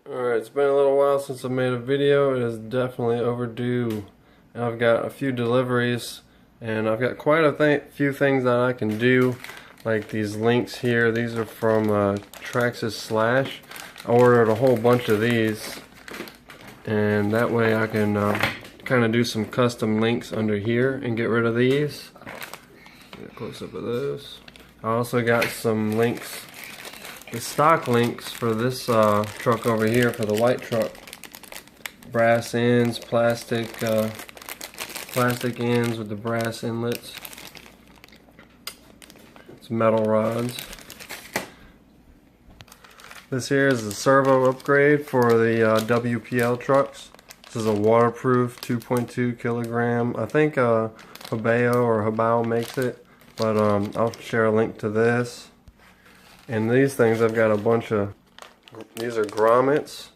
Alright, it's been a little while since I made a video. It is definitely overdue. And I've got a few deliveries, and I've got quite a few things that I can do, like these links here. These are from Traxxas Slash. I ordered a whole bunch of these, and that way I can kind of do some custom links under here and get rid of these. Get a close up of those. I also got some links, the stock links for this truck over here, for the white truck. Brass ends, plastic ends with the brass inlets. It's metal rods. This here is the servo upgrade for the WPL trucks. This is a waterproof 2.2 kilogram. I think Habao makes it, but I'll share a link to this. And these things, I've got a bunch of, these are grommets,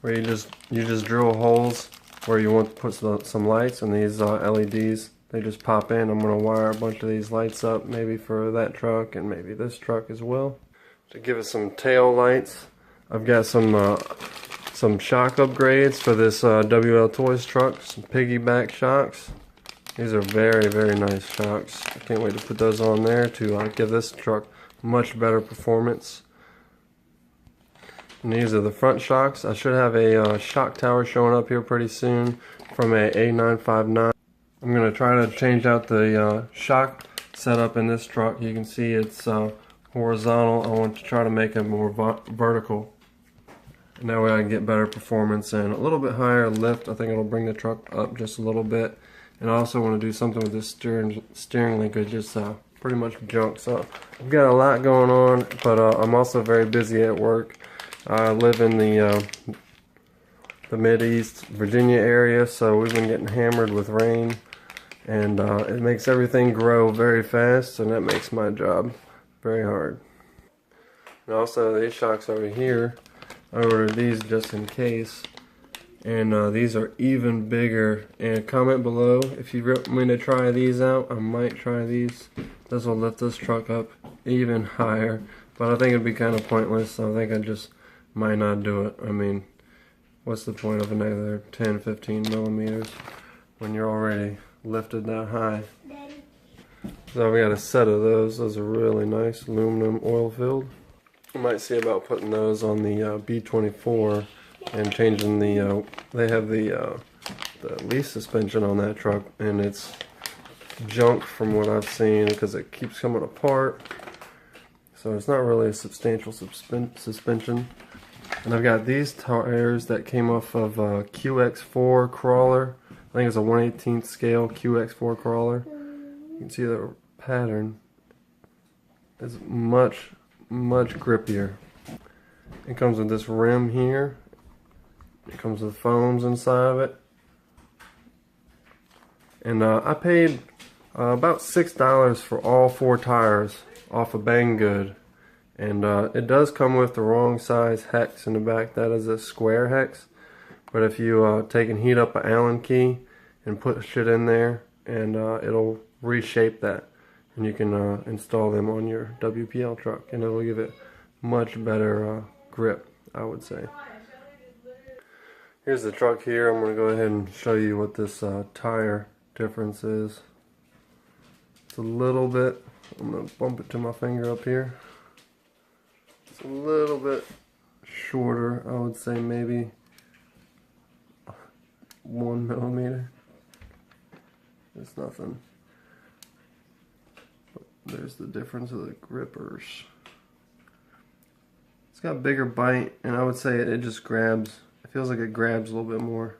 where you just drill holes where you want to put some lights, and these LEDs, they just pop in. I'm going to wire a bunch of these lights up, maybe for that truck and maybe this truck as well. To give it some tail lights, I've got some shock upgrades for this WL Toys truck, some piggyback shocks. These are very, very nice shocks. I can't wait to put those on there to give this truck much better performance. And these are the front shocks. I should have a shock tower showing up here pretty soon from a A959. I'm going to try to change out the shock setup in this truck. You can see it's horizontal. I want to try to make it more vertical. And that way I can get better performance and a little bit higher lift. I think it'll bring the truck up just a little bit. And I also want to do something with this steering link. It's just pretty much junk. So I've got a lot going on, but I'm also very busy at work. I live in the Mid-East Virginia area, so we've been getting hammered with rain, and it makes everything grow very fast, and that makes my job very hard. And also these shocks over here, I ordered these just in case, and these are even bigger. And comment below if you want me to try these out. I might try these. This will lift this truck up even higher, but I think it'd be kind of pointless, so I think I just might not do it. I mean, what's the point of another 10-15 millimeters when you're already lifted that high? So we got a set of those. Those are really nice, aluminum oil filled. You might see about putting those on the B24 and changing the they have the leaf suspension on that truck, and it's junk from what I've seen because it keeps coming apart, so it's not really a substantial suspension. And I've got these tires that came off of QX4 crawler. I think it's a 1/18 scale QX4 crawler. You can see the pattern is much grippier. It comes with this rim here. It comes with foams inside of it. And I paid about $6 for all 4 tires off of Banggood. And it does come with the wrong size hex in the back. That is a square hex. But if you take and heat up an Allen key and put shit in there, and it'll reshape that. And you can install them on your WPL truck, and it'll give it much better grip, I would say. Here's the truck here. I'm going to go ahead and show you what this tire difference is. It's a little bit, I'm going to bump it to my finger up here. It's a little bit shorter, I would say maybe 1 millimeter. It's nothing. But there's the difference of the grippers. It's got a bigger bite, and I would say it just grabs. It feels like it grabs a little bit more.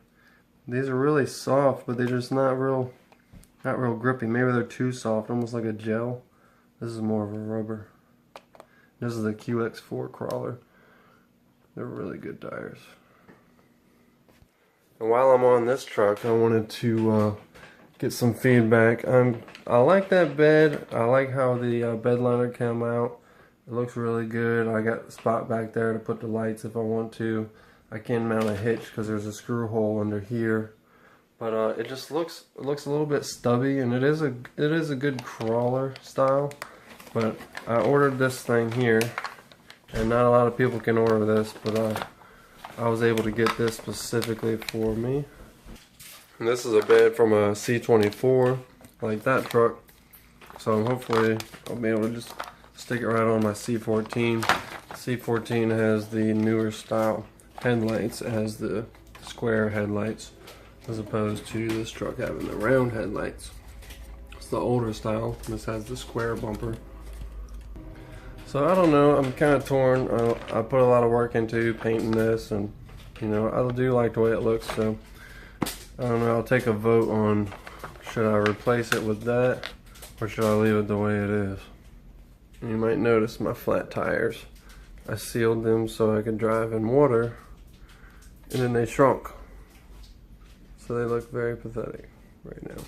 These are really soft, but they're just not real grippy. Maybe they're too soft, almost like a gel. This is more of a rubber. This is the QX4 crawler. They're really good tires. And while I'm on this truck, I wanted to get some feedback. I like that bed. I like how the bed liner came out. It looks really good. I got a spot back there to put the lights if I want to. I can mount a hitch because there's a screw hole under here. But it just looks a little bit stubby, and it is a good crawler style. But I ordered this thing here, and not a lot of people can order this, but I was able to get this specifically for me. And this is a bed from a C24, like that truck. So hopefully I'll be able to just stick it right on my C14. C14 has the newer style headlights. It has the square headlights as opposed to this truck having the round headlights. It's the older style. This has the square bumper. So I don't know, I'm kind of torn. I put a lot of work into painting this, and you know, I do like the way it looks, so I don't know, I'll take a vote on should I replace it with that or should I leave it the way it is. You might notice my flat tires. I sealed them so I could drive in water, and then they shrunk. So they look very pathetic right now.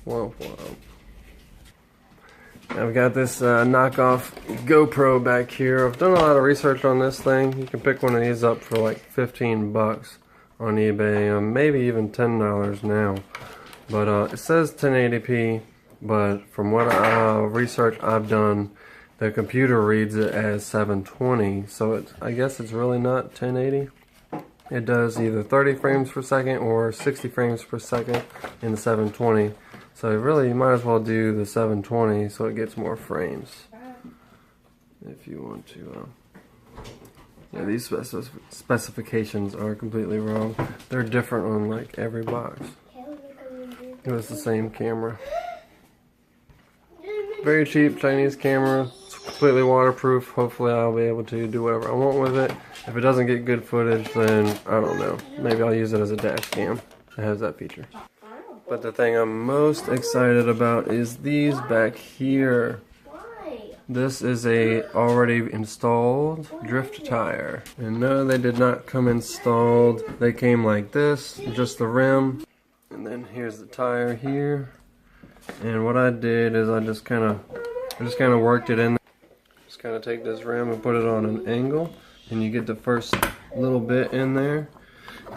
Womp womp. I've got this knockoff GoPro back here. I've done a lot of research on this thing. You can pick one of these up for like 15 bucks on eBay, maybe even $10 now. But it says 1080p, but from what research I've done, the computer reads it as 720, so I guess it's really not 1080. It does either 30 frames per second or 60 frames per second in the 720. So really, you might as well do the 720 so it gets more frames. If you want to. Yeah, these specifications are completely wrong. They're different on like every box. It was the same camera. Very cheap Chinese camera. It's completely waterproof. Hopefully I'll be able to do whatever I want with it. If it doesn't get good footage, then I don't know. Maybe I'll use it as a dash cam. It has that feature. But the thing I'm most excited about is these back here. This is a already installed drift tire. And no, they did not come installed. They came like this, just the rim. And then here's the tire here. And what I did is I just kind of worked it in. Just kind of take this rim and put it on an angle, and you get the first little bit in there,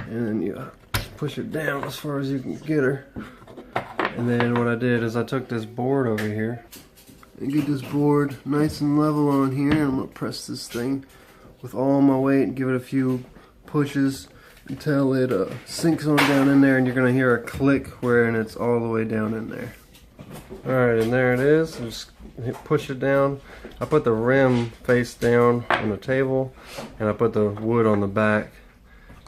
and then you push it down as far as you can get her. And then what I did is I took this board over here and get this board nice and level on here, and I'm gonna press this thing with all my weight and give it a few pushes until it sinks on down in there, and you're gonna hear a click where it's all the way down in there. Alright, and there it is. Just push it down. I put the rim face down on the table, and I put the wood on the back,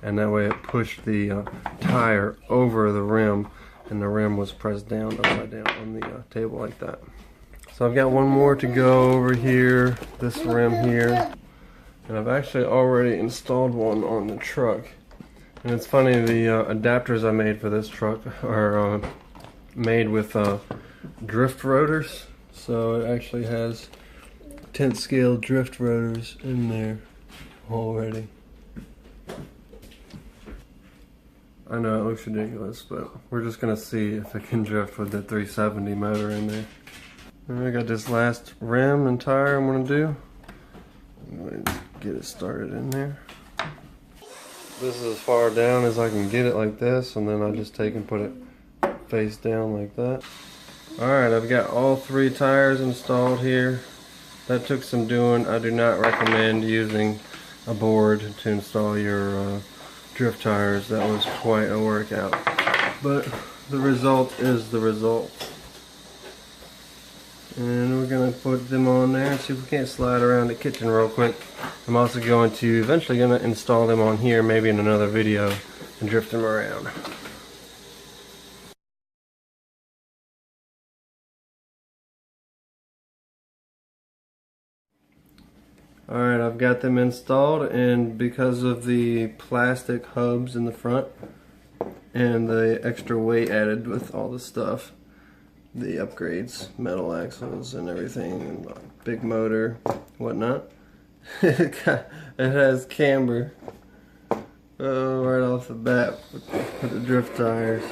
and that way it pushed the tire over the rim, and the rim was pressed down upside down on the table like that. So I've got one more to go over here, this rim here, and I've actually already installed one on the truck. And it's funny, the adapters I made for this truck are made with drift rotors, so it actually has 10th scale drift rotors in there already. I know it looks ridiculous, but we're just gonna see if it can drift with the 370 motor in there. And I got this last rim and tire I'm gonna do. I'm going to get it started in there. This is as far down as I can get it like this, and then I just take and put it face down like that. Alright, I've got all 3 tires installed here. That took some doing. I do not recommend using a board to install your drift tires. That was quite a workout. But the result is the result. And we're going to put them on there and see if we can't slide around the kitchen real quick. I'm also going to eventually install them on here, maybe in another video, and drift them around. Alright, I've got them installed, and because of the plastic hubs in the front and the extra weight added with all the stuff, the upgrades, metal axles and everything, and big motor, whatnot, it has camber right off the bat with the drift tires.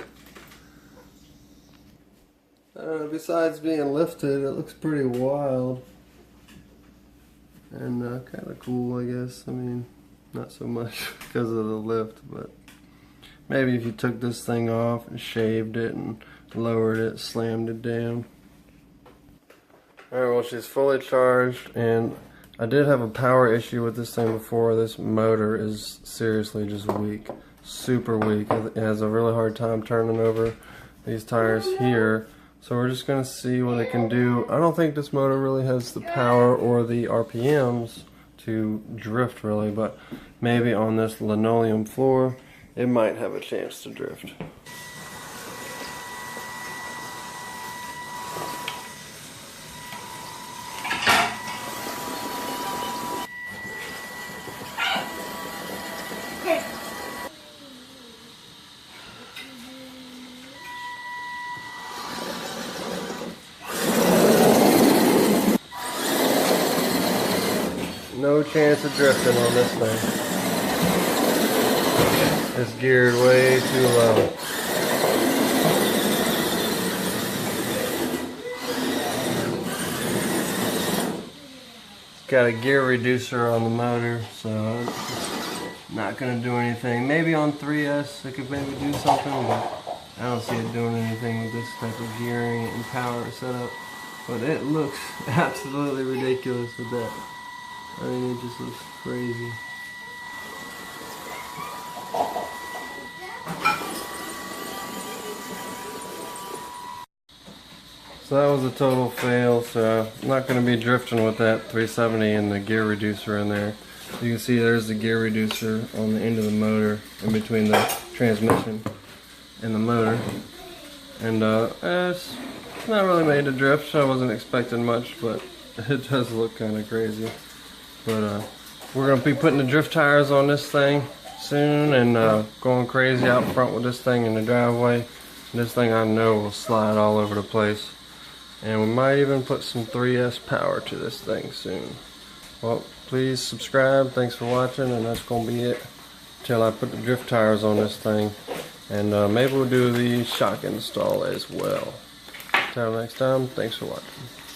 Besides being lifted, it looks pretty wild. And kind of cool, I guess. I mean, not so much because of the lift, but maybe if you took this thing off and shaved it and lowered it, slammed it down. Alright, well, she's fully charged, and I did have a power issue with this thing before. This motor is seriously just weak, super weak. It has a really hard time turning over these tires here. So we're just going to see what it can do. I don't think this motor really has the power or the RPMs to drift really, but maybe on this linoleum floor it might have a chance to drift. No chance of drifting on this thing. It's geared way too low. It's got a gear reducer on the motor, so it's not going to do anything. Maybe on 3S it could maybe do something, but I don't see it doing anything with this type of gearing and power setup. But it looks absolutely ridiculous with that. I mean, it just looks crazy. So that was a total fail, so I'm not going to be drifting with that 370 and the gear reducer in there. You can see there's the gear reducer on the end of the motor in between the transmission and the motor. And it's not really made to drift, so I wasn't expecting much, but it does look kind of crazy. But we're going to be putting the drift tires on this thing soon and going crazy out front with this thing in the driveway. This thing I know will slide all over the place. And we might even put some 3S power to this thing soon. Well, please subscribe. Thanks for watching, and that's going to be it till I put the drift tires on this thing. And maybe we'll do the shock install as well. Till next time, thanks for watching.